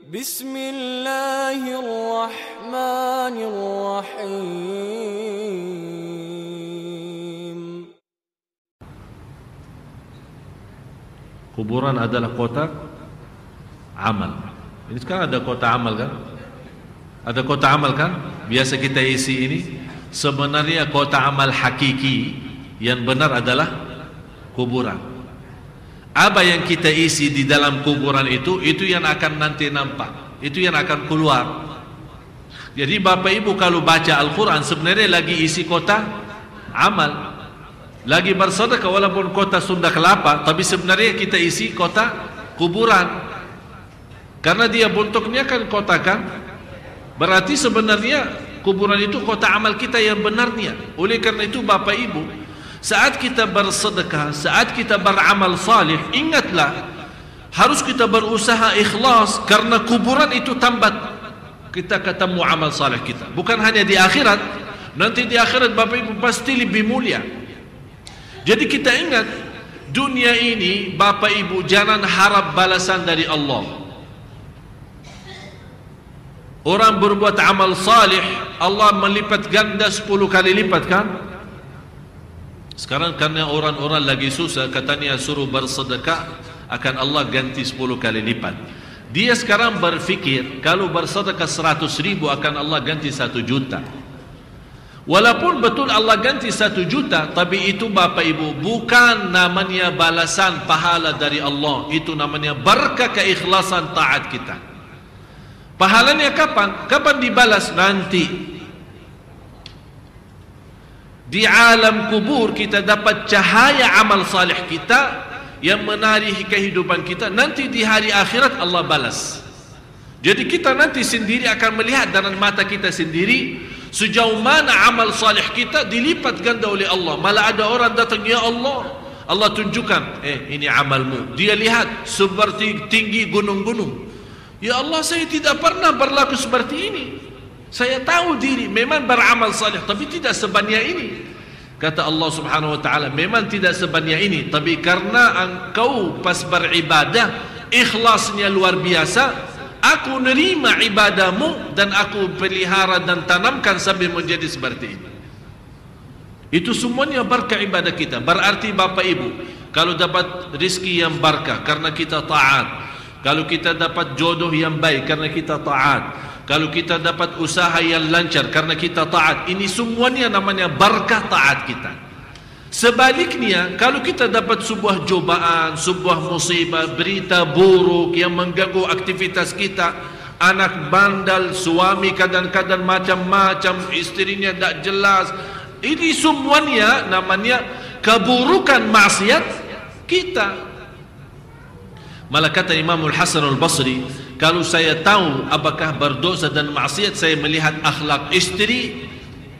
Bismillahirrahmanirrahim. Kuburan adalah kotak amal. Ini sekarang ada kotak amal kan? Ada kotak amal kan? Biasa kita isi ini. Sebenarnya kotak amal hakiki yang benar adalah kuburan. Apa yang kita isi di dalam kuburan itu yang akan nanti nampak, itu yang akan keluar. Jadi Bapak Ibu kalau baca Al-Quran sebenarnya lagi isi kotak amal, lagi bersedekah walaupun kotak Sunda Kelapa, tapi sebenarnya kita isi kotak kuburan. Karena dia bentuknya kan kotak kan, berarti sebenarnya kuburan itu kotak amal kita yang benarnya. Oleh karena itu Bapak Ibu, saat kita bersedekah, saat kita beramal salih, ingatlah harus kita berusaha ikhlas, karena kuburan itu tambat kita ketemu amal salih kita. Bukan hanya di akhirat, nanti di akhirat Bapak Ibu pasti lebih mulia. Jadi kita ingat, dunia ini Bapak Ibu jangan harap balasan dari Allah. Orang berbuat amal salih, Allah melipat ganda 10 kali lipat kan? Sekarang karena orang-orang lagi susah, katanya suruh bersedekah, akan Allah ganti 10 kali lipat. Dia sekarang berfikir kalau bersedekah 100.000 akan Allah ganti 1 juta. Walaupun betul Allah ganti 1 juta, tapi itu Bapak Ibu bukan namanya balasan pahala dari Allah. Itu namanya berkah keikhlasan taat kita. Pahalanya kapan? Kapan dibalas? Nanti di alam kubur kita dapat cahaya amal salih kita yang menari kehidupan kita. Nanti di hari akhirat Allah balas. Jadi kita nanti sendiri akan melihat dengan mata kita sendiri sejauh mana amal salih kita dilipat ganda oleh Allah. Malah ada orang datang, ya Allah, Allah tunjukkan, ini amalmu. Dia lihat seperti tinggi gunung-gunung. Ya Allah, saya tidak pernah berlaku seperti ini. Saya tahu diri memang beramal salih, tapi tidak sebanyak ini. Kata Allah Subhanahu wa taala, memang tidak sebanyak ini, tapi karena engkau pas beribadah ikhlasnya luar biasa, aku nerima ibadahmu dan aku pelihara dan tanamkan sampai menjadi seperti ini. Itu semuanya berkah ibadah kita. Berarti Bapak Ibu, kalau dapat rizki yang berkah karena kita taat, kalau kita dapat jodoh yang baik karena kita taat, kalau kita dapat usaha yang lancar karena kita taat, ini semuanya namanya berkah taat kita. Sebaliknya, kalau kita dapat sebuah cobaan, sebuah musibah, berita buruk yang mengganggu aktivitas kita, anak bandal, suami kadang-kadang macam-macam, istrinya tak jelas, ini semuanya namanya keburukan maksiat kita. Malah kata Imamul Hasan al-Basri, kalau saya tahu apakah berdosa dan maksiat, saya melihat akhlak istri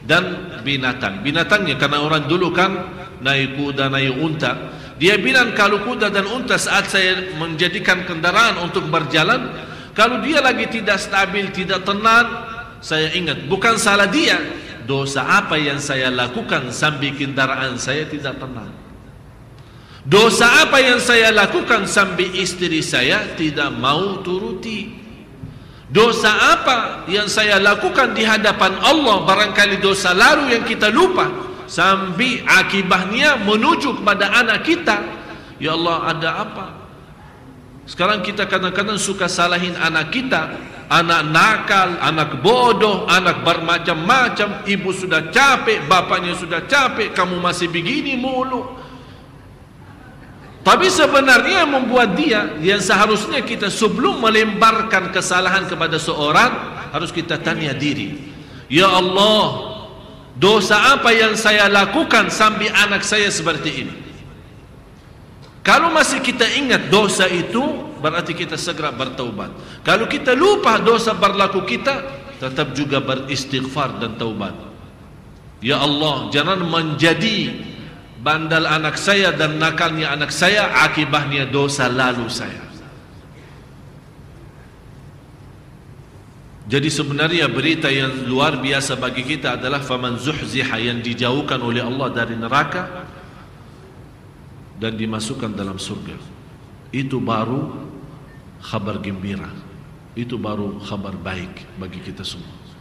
dan binatang. Binatangnya, karena orang dulu kan naik kuda, naik unta. Dia bilang kalau kuda dan unta saat saya menjadikan kendaraan untuk berjalan, kalau dia lagi tidak stabil, tidak tenang, saya ingat, bukan salah dia, dosa apa yang saya lakukan sampai kendaraan saya tidak tenang. Dosa apa yang saya lakukan sampai istri saya tidak mau turuti? Dosa apa yang saya lakukan di hadapan Allah, barangkali dosa lalu yang kita lupa, sampai akibatnya menuju kepada anak kita. Ya Allah, ada apa? Sekarang kita kadang-kadang suka salahin anak kita, anak nakal, anak bodoh, anak bermacam-macam. Ibu sudah capek, bapaknya sudah capek, kamu masih begini mulu. Tapi sebenarnya yang membuat dia, yang seharusnya kita sebelum melemparkan kesalahan kepada seorang, harus kita tanya diri, ya Allah, dosa apa yang saya lakukan sampai anak saya seperti ini? Kalau masih kita ingat dosa itu, berarti kita segera bertaubat. Kalau kita lupa dosa berlaku kita, tetap juga beristighfar dan taubat. Ya Allah, jangan menjadi bandal anak saya dan nakalnya anak saya akibatnya dosa lalu saya. Jadi sebenarnya berita yang luar biasa bagi kita adalah faman zuhziha, yang dijauhkan oleh Allah dari neraka dan dimasukkan dalam surga. Itu baru kabar gembira. Itu baru khabar baik bagi kita semua.